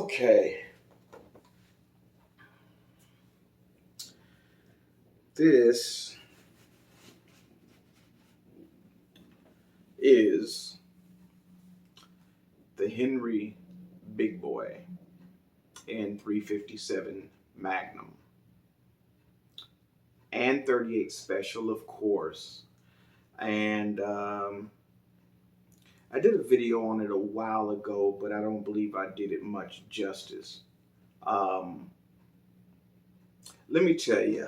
Okay. This is the Henry Big Boy and 357 Magnum and 38 Special, of course. And I did a video on it a while ago, but I don't believe I did it much justice. Um, Let me tell you,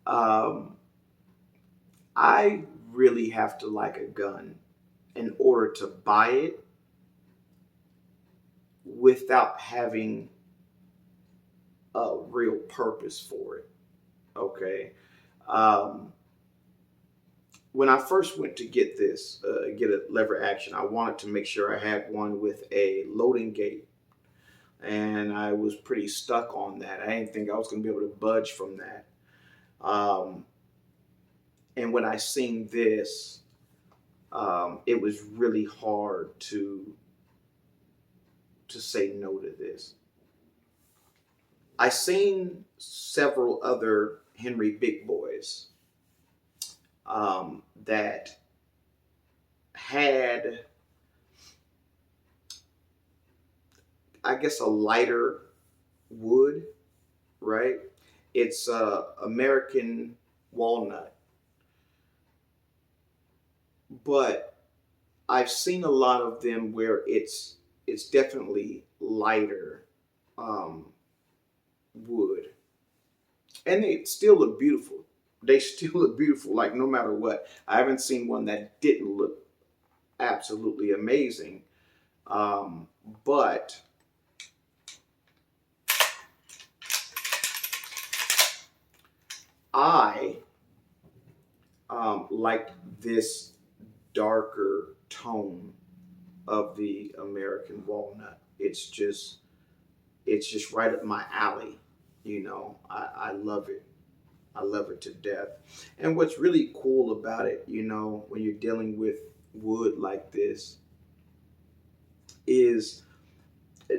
um, I really have to like a gun in order to buy it without having a real purpose for it. Okay. Um, when I first went to get get a lever action, I wanted to make sure I had one with a loading gate. And I was pretty stuck on that. I didn't think I was going to be able to budge from that. Um, and when I seen this, it was really hard to say no to this. I seen several other Henry Big Boys that had, I guess, a lighter wood, right? It's American walnut, but I've seen a lot of them where it's definitely lighter wood, and they still look beautiful. They still look beautiful, like no matter what. I haven't seen one that didn't look absolutely amazing, but I like this darker tone of the American walnut. It's just right up my alley. I love it. I love it to death. And what's really cool about it, when you're dealing with wood like this, is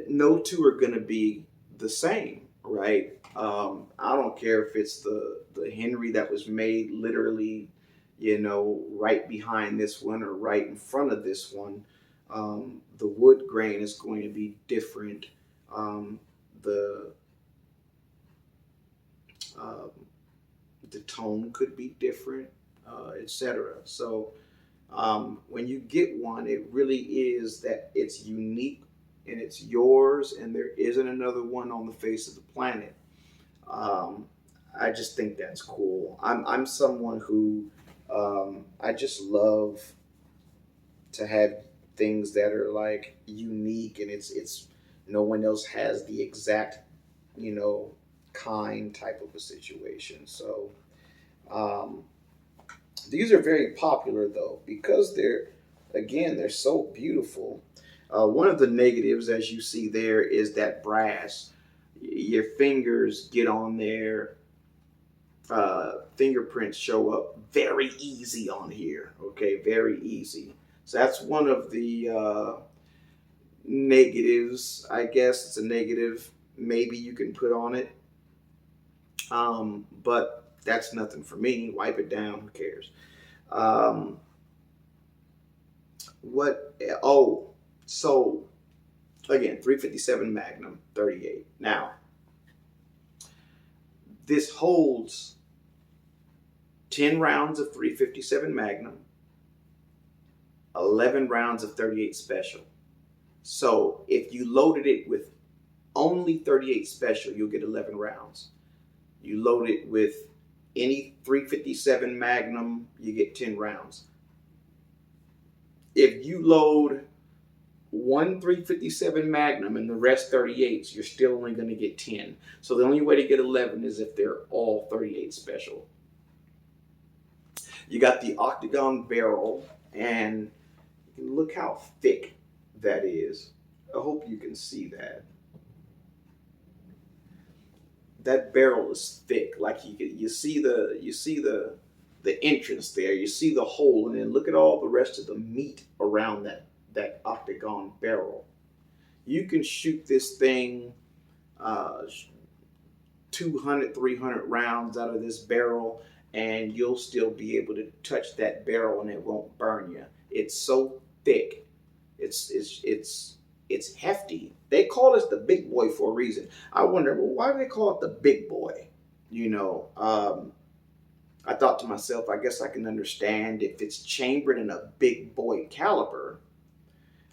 no two are going to be the same, right? I don't care if it's the Henry that was made literally, right behind this one or right in front of this one. The wood grain is going to be different. The um, the tone could be different, etc. So when you get one, it really is that it's unique and it's yours, and there isn't another one on the face of the planet. Um, I just think that's cool. I'm someone who I just love to have things that are like unique, and it's no one else has the exact you know kind type of a situation. So um, these are very popular though because they're so beautiful. One of the negatives, as you see there, is that brass. Your fingers get on there. Fingerprints show up very easy on here. Okay, very easy. So that's one of the negatives. I guess it's a negative. Maybe you can put on it, but that's nothing for me. Wipe it down. Who cares? Um, what? Oh, so again, 357 Magnum 38. Now, this holds 10 rounds of 357 Magnum, 11 rounds of 38 Special. So if you loaded it with only 38 Special, you'll get 11 rounds. You load it with any 357 Magnum, you get 10 rounds. If you load one 357 Magnum and the rest 38s, you're still only going to get 10. So the only way to get 11 is if they're all 38 Special. You got the octagon barrel, and look how thick that is. I hope you can see that. That barrel is thick. Like you see the entrance there. You see the hole, and then look at all the rest of the meat around that octagon barrel. You can shoot this thing uh, 200, 300 rounds out of this barrel, and you'll still be able to touch that barrel and it won't burn you. It's so thick. It's hefty. They call this the big boy for a reason. I wonder, well, why do they call it the big boy? You know, I thought to myself, I guess I can understand if it's chambered in a big boy caliber.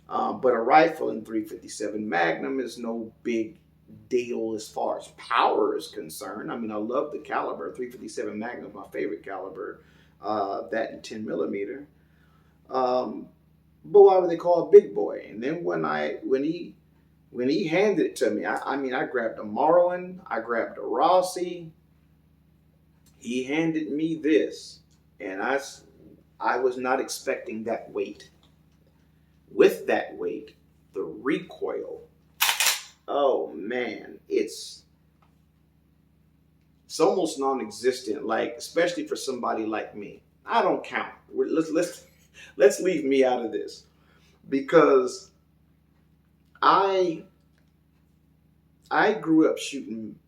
But a rifle in 357 Magnum is no big deal as far as power is concerned. I mean, I love the caliber. 357 Magnum is my favorite caliber. That and 10 millimeter. But why would they call it big boy? And then when he handed it to me, I mean, I grabbed a Marlin, I grabbed a Rossi. He handed me this, and I was not expecting that weight. With that weight, the recoil, oh man, it's almost non-existent. Like, especially for somebody like me, I don't count. Let's leave me out of this, because I grew up shooting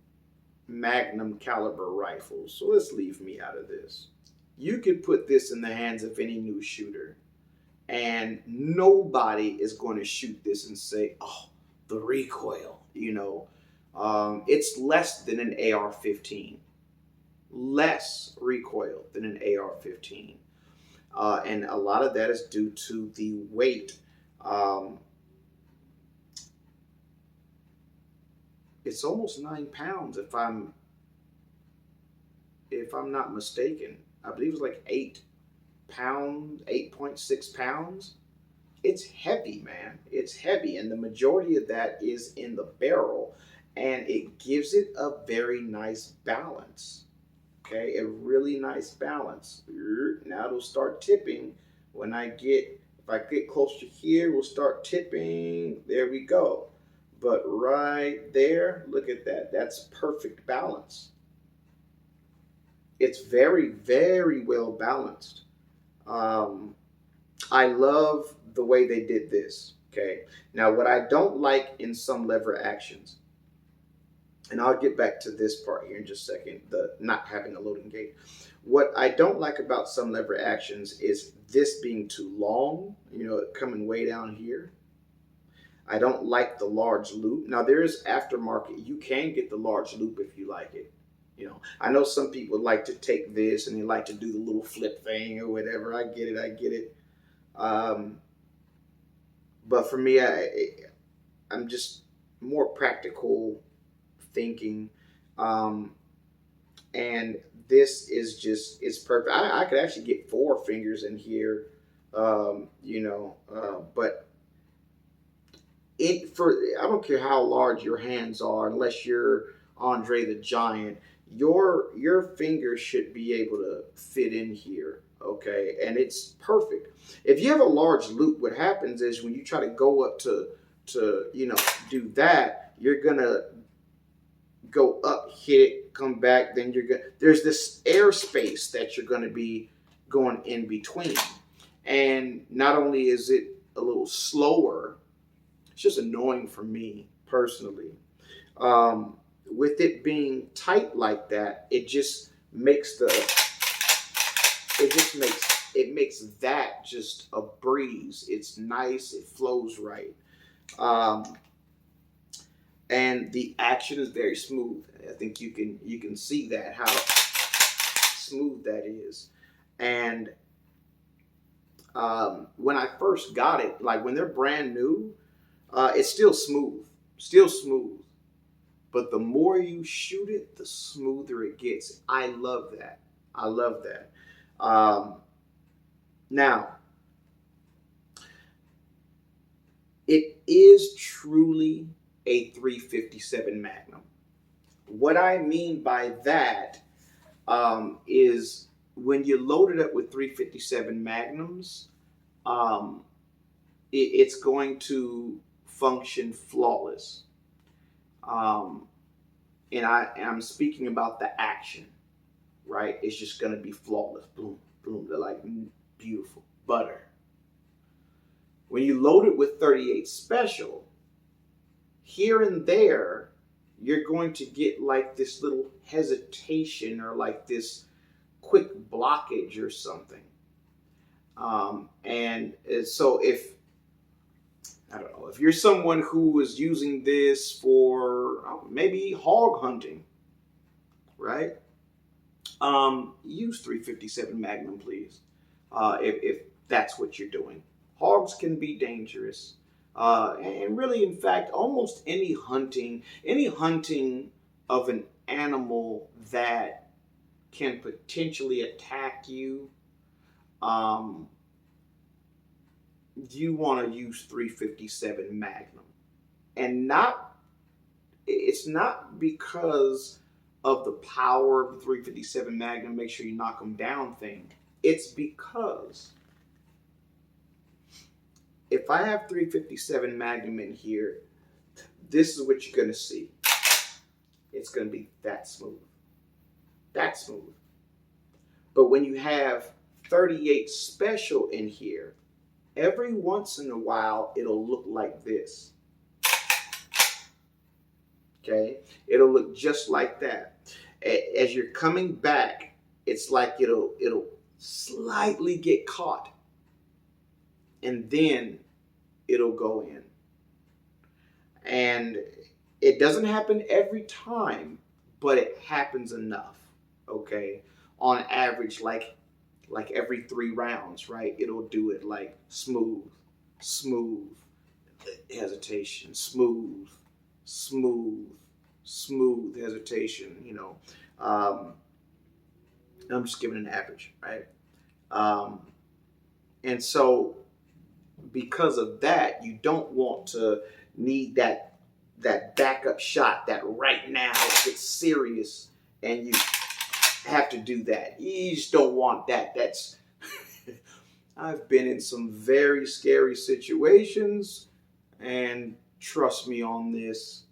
Magnum caliber rifles, so let's leave me out of this. You could put this in the hands of any new shooter, and nobody is going to shoot this and say, "Oh, the recoil." You know, it's less than an AR-15, less recoil than an AR-15, and a lot of that is due to the weight. It's almost 9 pounds if I'm not mistaken. I believe it was like 8 pounds, 8.6 pounds. It's heavy, man. It's heavy, and the majority of that is in the barrel, and it gives it a very nice balance. Okay, a really nice balance. Now it'll start tipping when if I get close to here, we'll start tipping. There we go. But right there, look at that. That's perfect balance. It's very, very well balanced. I love the way they did this. Okay. Now, what I don't like in some lever actions, and I'll get back to this part here in just a second, the not having a loading gate. What I don't like about some lever actions is this being too long, you know, coming way down here. I don't like the large loop. Now, there is aftermarket. You can get the large loop if you like it. You know, I know some people like to take this and they like to do the little flip thing or whatever. I get it. But for me, I'm just more practical thinking. And this is just, it's perfect. I could actually get 4 fingers in here, but I don't care how large your hands are, unless you're Andre the Giant, your fingers should be able to fit in here, okay? And it's perfect. If you have a large loop, what happens is when you try to go up to do that, you're gonna go up, hit it, come back, then there's this airspace that you're gonna be going in between. And not only is it a little slower, it's just annoying for me personally. With it being tight like that, it makes that just a breeze. It's nice. It flows right. And the action is very smooth. I think you can see that, how smooth that is. And when I first got it, like when they're brand new, it's still smooth. But the more you shoot it, the smoother it gets. I love that. Now, it is truly a 357 Magnum. What I mean by that is when you load it up with 357 Magnums, it's going to function flawless. And I'm speaking about the action, right? It's just going to be flawless. Boom, boom. They're like beautiful. Butter. When you load it with 38 Special, Here and there, you're going to get like this little hesitation or like this quick blockage or something. And so if I don't know if you're someone who is using this for maybe hog hunting, right? Use 357 Magnum, please, if that's what you're doing. Hogs can be dangerous, and really, in fact, almost any hunting of an animal that can potentially attack you, um, you want to use 357 Magnum, and it's not because of the power of the 357 Magnum, make sure you knock them down thing. It's because if I have 357 Magnum in here, this is what you're going to see. It's going to be that smooth. That smooth. But when you have 38 Special in here, every once in a while, it'll look like this. Okay? It'll look just like that. As you're coming back, it's like it'll slightly get caught. And then it'll go in. And it doesn't happen every time, but it happens enough. Okay? On average, like every 3 rounds, right? It'll do it like smooth, smooth, hesitation, smooth, smooth, smooth, hesitation, I'm just giving an average, right? And so because of that, you don't want to need that backup shot that right now it's serious and you have to do that. You just don't want that. That's I've been in some very scary situations, and trust me on this,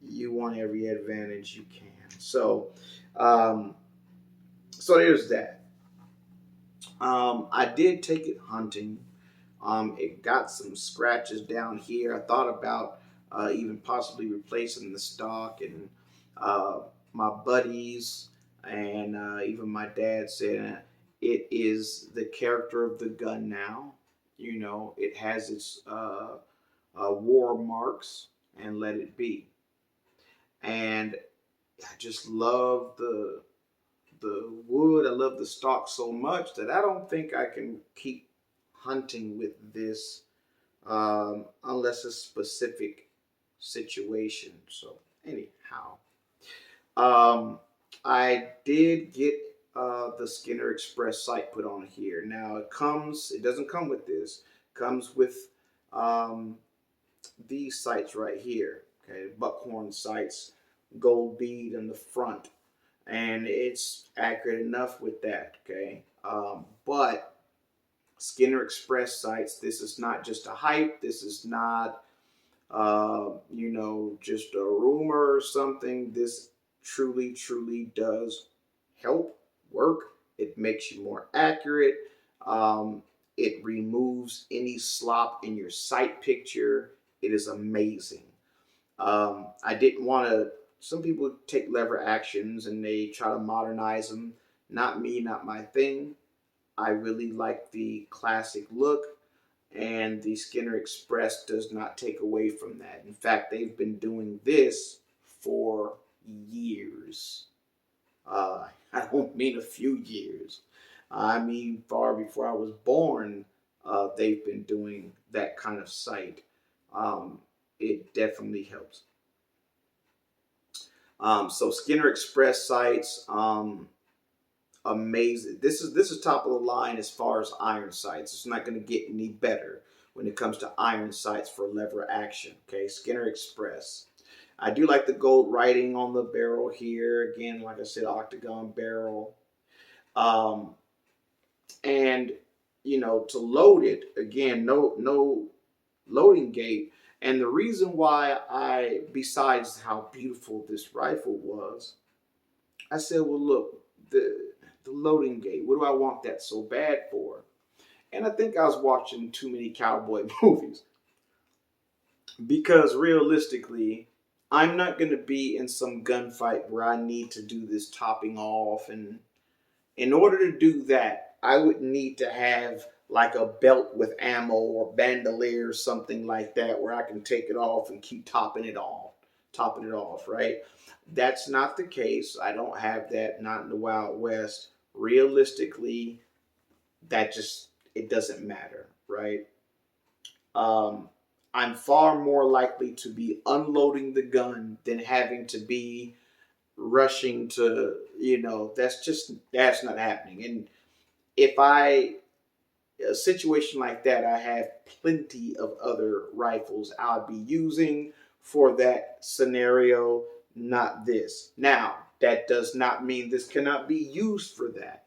you want every advantage you can. So there's that. I did take it hunting. It got some scratches down here. I thought about even possibly replacing the stock, and my buddies and even my dad said it is the character of the gun now. It has its war marks, and let it be. And I just love the wood. I love the stock so much that I don't think I can keep hunting with this unless a specific situation. So anyhow, I did get the Skinner Express sight put on here. Now it doesn't come with this. It comes with these sights right here. Okay, buckhorn sights, gold bead in the front, and it's accurate enough with that. Okay, but Skinner Express sights, this is not just a hype. This is not just a rumor or something. This truly, truly does help work. It makes you more accurate. It removes any slop in your sight picture. It is amazing. I didn't want to. Some people take lever actions and they try to modernize them. Not me, not my thing. I really like the classic look, and the Skinner Express does not take away from that. In fact, they've been doing this for years. I don't mean a few years. I mean far before I was born, they've been doing that kind of sight. It definitely helps. So Skinner Express sights, amazing. This is top of the line as far as iron sights. It's not going to get any better when it comes to iron sights for lever action. Okay, Skinner Express. I do like the gold writing on the barrel here. Again, like I said, octagon barrel. And to load it again, no loading gate. And the reason why besides how beautiful this rifle was, I said, well, look, the loading gate. What do I want that so bad for? And I think I was watching too many cowboy movies. Because realistically, I'm not going to be in some gunfight where I need to do this topping off. And in order to do that, I would need to have like a belt with ammo or bandolier or something like that where I can take it off and keep topping it off, right? That's not the case. I don't have that, not in the Wild West. Realistically, that just, it doesn't matter, right? Um, I'm far more likely to be unloading the gun than having to be rushing to, that's not happening. And if I, a situation like that, I have plenty of other rifles I'll be using for that scenario, not this. Now, that does not mean this cannot be used for that.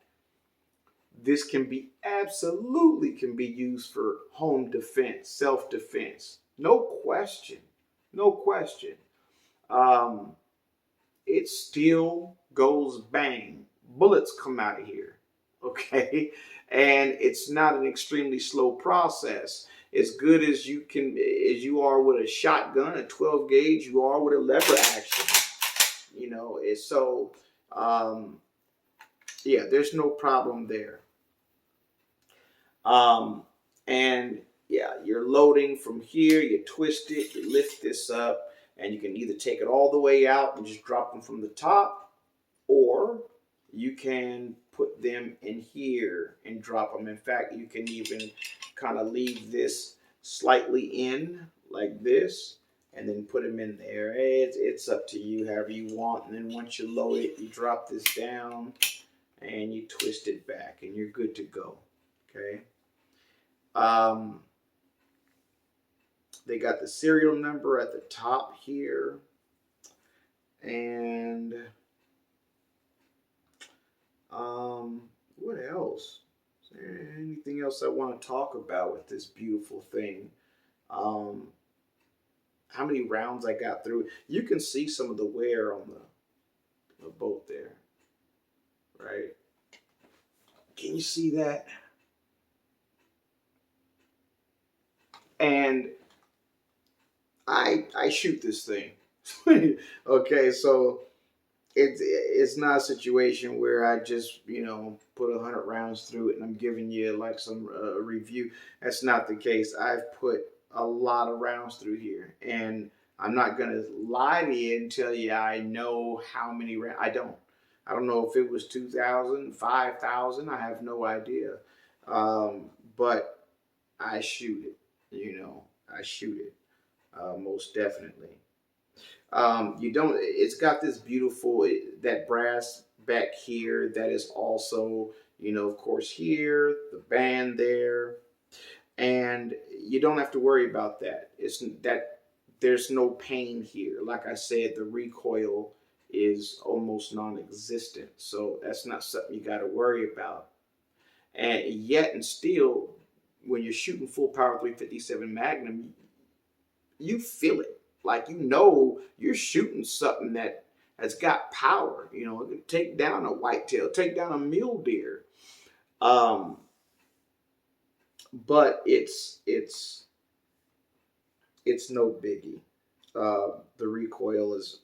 This can be absolutely can be used for home defense, self-defense. No question. No question. Um, it still goes bang. Bullets come out of here. Okay. And it's not an extremely slow process. As good as you are with a shotgun, a 12 gauge, you are with a lever action. It's so, um, yeah, there's no problem there. Um, and yeah, you're loading from here, you twist it, you lift this up, and you can either take it all the way out and just drop them from the top, or you can put them in here and drop them. In fact, you can even kind of leave this slightly in like this and then put them in there. It's up to you, however you want. And then once you load it, you drop this down and you twist it back and you're good to go. Okay. Um, they got the serial number at the top here. And what else? Is there anything else I want to talk about with this beautiful thing? Um, how many rounds I got through? You can see some of the wear on the boat there, right? Can you see that? And I shoot this thing. Okay, so it's not a situation where I just put 100 rounds through it and I'm giving you like some review. That's not the case. I've put a lot of rounds through here, and I'm not gonna lie to you and tell you I know how many rounds. I don't know if it was 2,000, 5,000. I have no idea. But I shoot it. I shoot it most definitely. You don't. It's got this beautiful that brass back here that is also of course here the band there, and you don't have to worry about that. It's that there's no pain here. Like I said, the recoil is almost non-existent, so that's not something you got to worry about. And yet and still, when you're shooting full power 357 Magnum, you feel it. Like you're shooting something that has got power. It can take down a whitetail, take down a mule deer. Um, but it's no biggie. The recoil is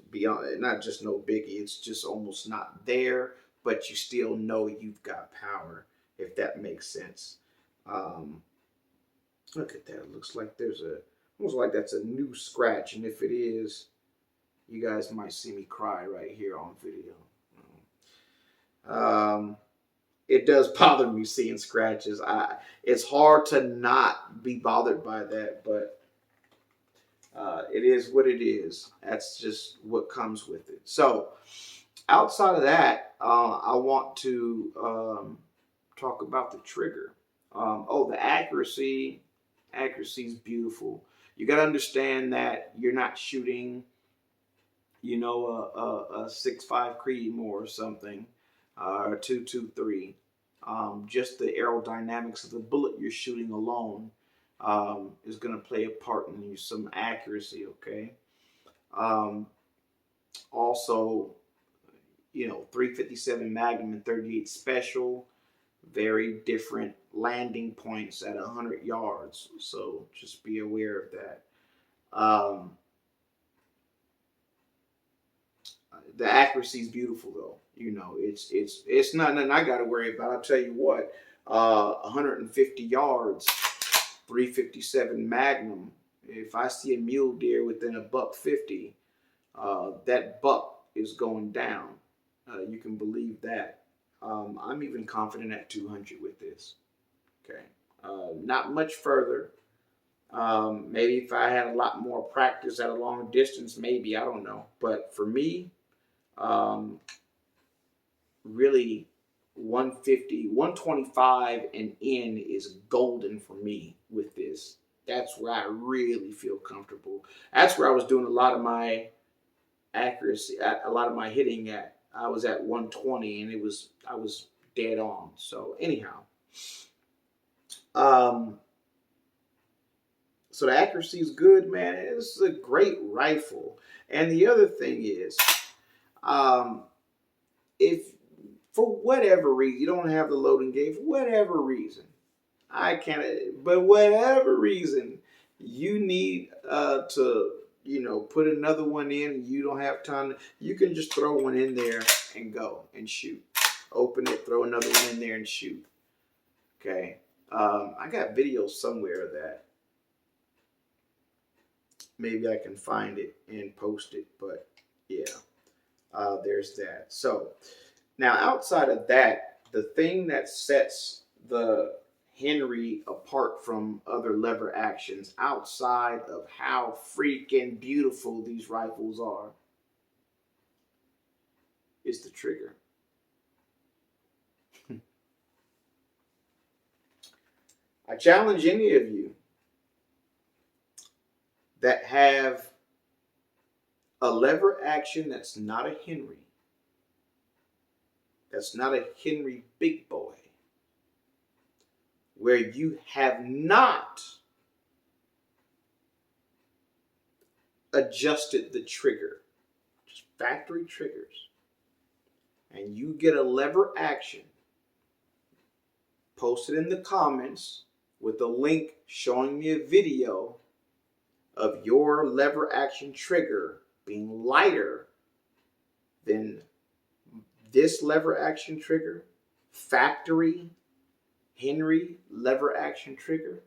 beyond, not just no biggie. It's just almost not there, but you still know you've got power, if that makes sense. Um, Look at that. It looks like there's almost like that's a new scratch. And if it is, you guys might see me cry right here on video. Um, it does bother me seeing scratches. It's hard to not be bothered by that, but it is what it is. That's just what comes with it. So outside of that, I want to talk about the trigger. The accuracy. Accuracy is beautiful. You got to understand that you're not shooting, a 6.5 Creedmoor or something, or 223. Just the aerodynamics of the bullet you're shooting alone is going to play a part in some accuracy. Okay. Um, Also, 357 Magnum and 38 Special, very different landing points at 100 yards. So just be aware of that. Um, the accuracy is beautiful though. You know, it's not nothing I got to worry about. I'll tell you what, 150 yards, 357 Magnum. If I see a mule deer within a buck 50, that buck is going down. You can believe that. I'm even confident at 200 with this. Okay, not much further. Maybe if I had a lot more practice at a long distance, maybe I don't know. But for me, um, really 150, 125 and in is golden for me with this. That's where I really feel comfortable. That's where I was doing a lot of my accuracy, a lot of my hitting at. I was at 120 and I was dead on. So anyhow, um, so the accuracy is good, man. It's a great rifle. And the other thing is, um, if for whatever reason you don't have the loading gauge, for whatever reason, I can't. But whatever reason, you need to, put another one in. You don't have time. You can just throw one in there and go and shoot. Open it, throw another one in there and shoot. Okay. I got videos somewhere of that. Maybe I can find it and post it. But yeah, there's that. So now outside of that, the thing that sets the Henry apart from other lever actions outside of how freaking beautiful these rifles are is the trigger. I challenge any of you that have a lever action that's not a Henry, that's not a Henry big boy, where you have not adjusted the trigger, just factory triggers, and you get a lever action, post it in the comments with a link showing me a video of your lever action trigger being lighter than this lever action trigger, factory Henry lever action trigger.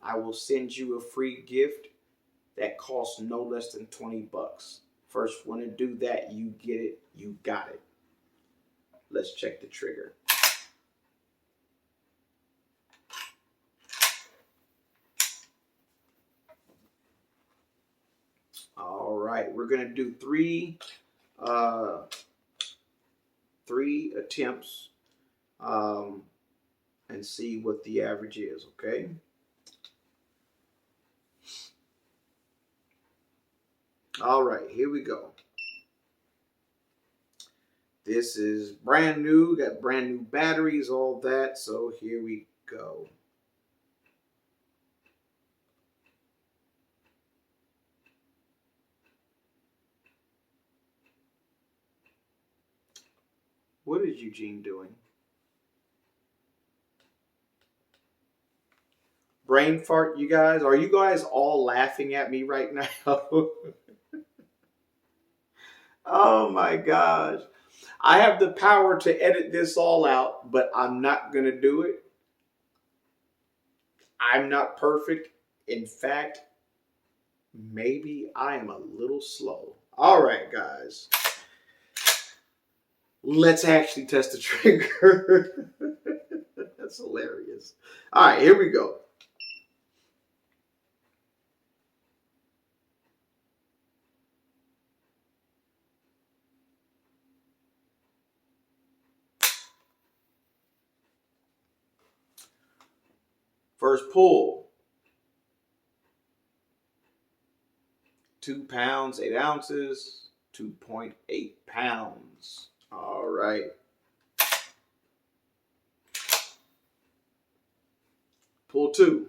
I will send you a free gift that costs no less than 20 bucks. First one to do that, you get it, you got it. Let's check the trigger. All right, we're gonna do three attempts and see what the average is, okay? All right, here we go. This is brand new, got brand new batteries, all that, so here we go. What is Eugene doing? Brain fart, you guys? Are you guys all laughing at me right now? Oh my gosh. I have the power to edit this all out, but I'm not going to do it. I'm not perfect. In fact, maybe I am a little slow. All right, guys. Let's actually test the trigger. That's hilarious. All right, here we go. First pull. 2 pounds, 8 ounces, 2.8 pounds. All right. Pull 2.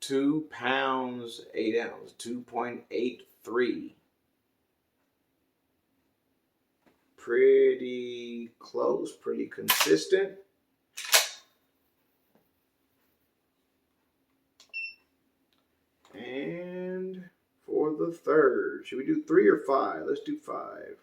2 pounds, 8 ounces, 2.83. Pretty close, pretty consistent. And for the third, should we do 3 or 5? Let's do 5.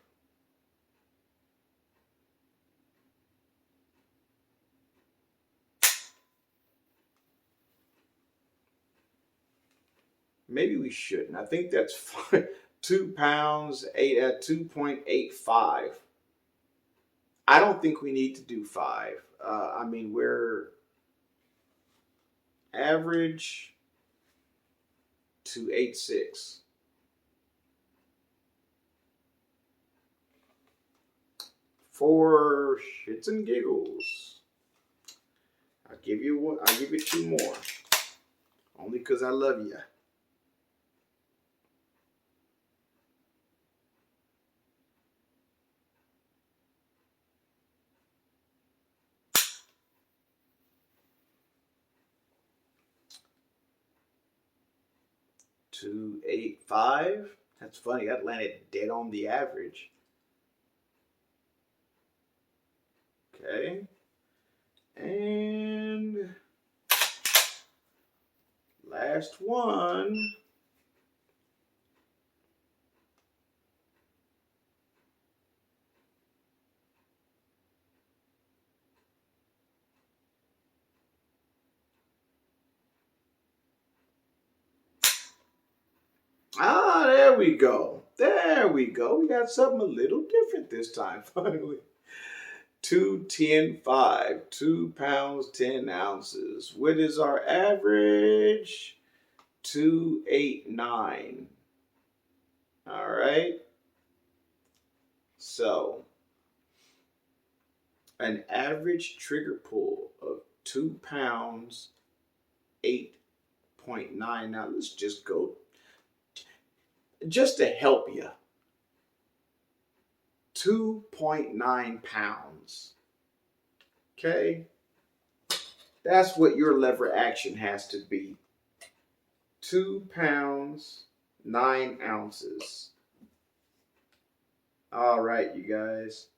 Maybe we shouldn't. I think that's fine. 2 pounds, 8 at 2.85. I don't think we need to do 5. I mean, we're average 286. For shits and giggles, I'll give you 2 more. Only because I love you. $2.85. That's funny. That landed dead on the average. Okay. And last one. Ah, there we go. There we go. We got something a little different this time, finally. 210.5, 2 pounds, 10 ounces. What is our average? 289. All right. So, an average trigger pull of 2 pounds, 8.9. Now, let's just go, just to help you. 2.9 pounds. Okay? That's what your lever action has to be. 2 pounds, 9 ounces. All right, you guys.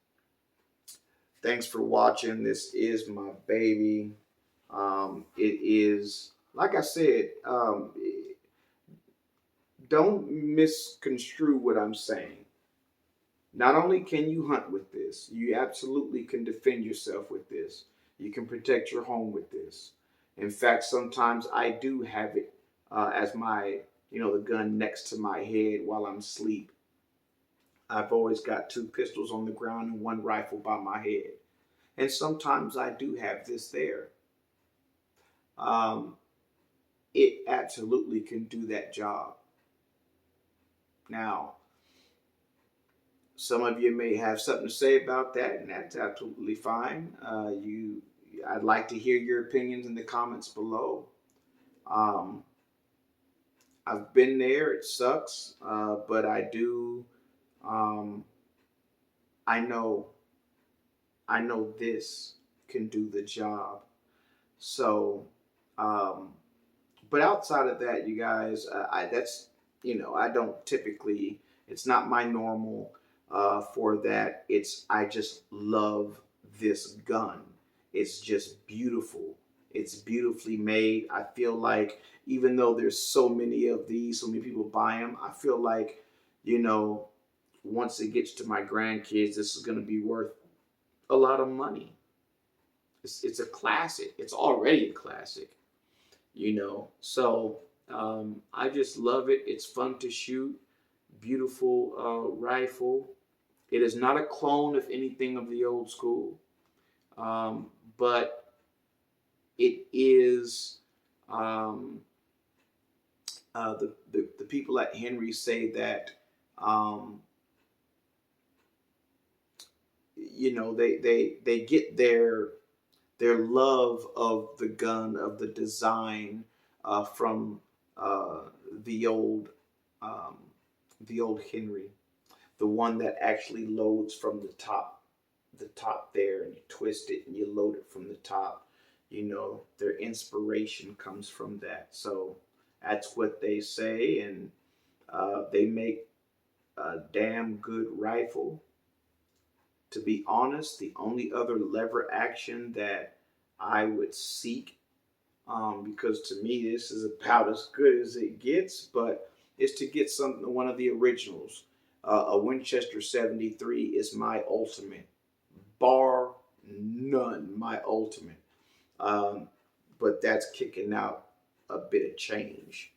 Thanks for watching. This is my baby. It is, like I said, don't misconstrue what I'm saying. Not only can you hunt with this, you absolutely can defend yourself with this. You can protect your home with this. In fact, sometimes I do have it as my, the gun next to my head while I'm asleep. I've always got 2 pistols on the ground and 1 rifle by my head. And sometimes I do have this there. It absolutely can do that job. Now, some of you may have something to say about that, and that's absolutely fine. I'd like to hear your opinions in the comments below. I've been there. It sucks, but I do. I know this can do the job. So, but outside of that, you guys, I don't typically. It's not my normal. For that, I just love this gun. It's just beautiful. It's beautifully made. I feel like even though there's so many of these, so many people buy them, I feel like, once it gets to my grandkids, this is going to be worth a lot of money. It's a classic. It's already a classic, So I just love it. It's fun to shoot. Beautiful rifle. It is not a clone of anything of the old school, but it is. The people at Henry say that they get their love of the gun, of the design, from the old Henry, the one that actually loads from the top there, and you twist it and you load it from the top. Their inspiration comes from that. So That's what they say, and they make a damn good rifle. To be honest, the only other lever action that I would seek, because to me this is about as good as it gets, but is to get one of the originals. A Winchester 73 is my ultimate, bar none, my ultimate. Um, but that's kicking out a bit of change.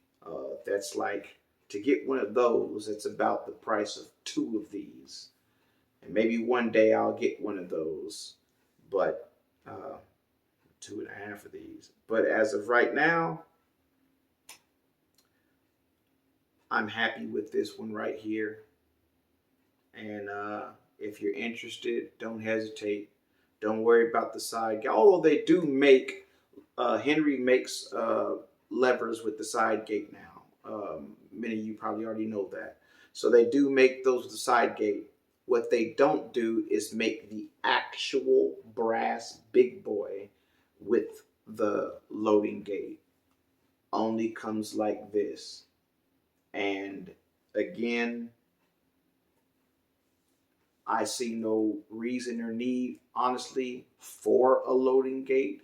That's like, to get one of those, it's about the price of two of these. And maybe one day I'll get one of those, but two and a half of these. But as of right now, I'm happy with this one right here. And if you're interested, don't hesitate. Don't worry about the side. Although they do make, Henry makes levers with the side gate now. Many of you probably already know that. So they do make those with the side gate. What they don't do is make the actual brass big boy with the loading gate. Only comes like this. And again, I see no reason or need, honestly, for a loading gate.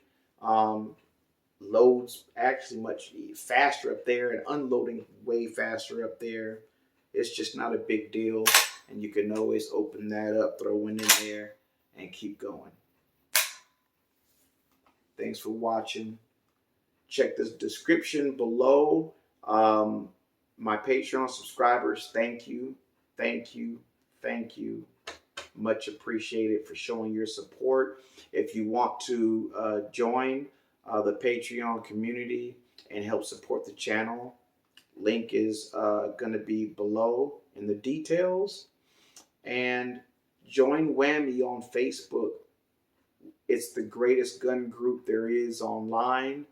Loads actually much faster up there, and unloading way faster up there. It's just not a big deal, and you can always open that up, throw it in there, and keep going. Thanks for watching. Check the description below. My Patreon subscribers, thank you, thank you, thank you. Much appreciated for showing your support. If you want to join the Patreon community and help support the channel, link is going to be below in the details. And join Whammy on Facebook. It's the greatest gun group there is online.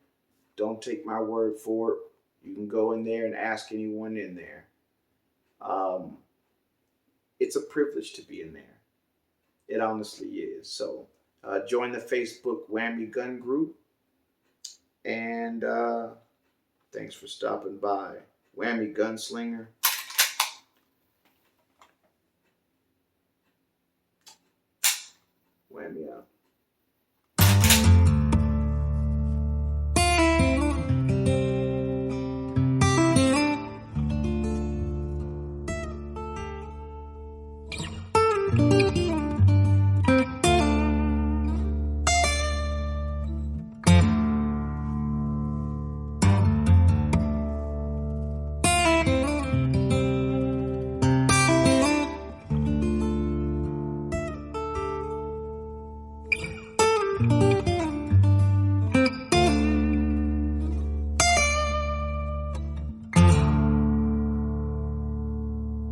Don't take my word for it. You can go in there and ask anyone in there. It's a privilege to be in there. It honestly is. So join the Facebook Whammy Gun Group. And thanks for stopping by. Whammy Gunslinger. Whammy out.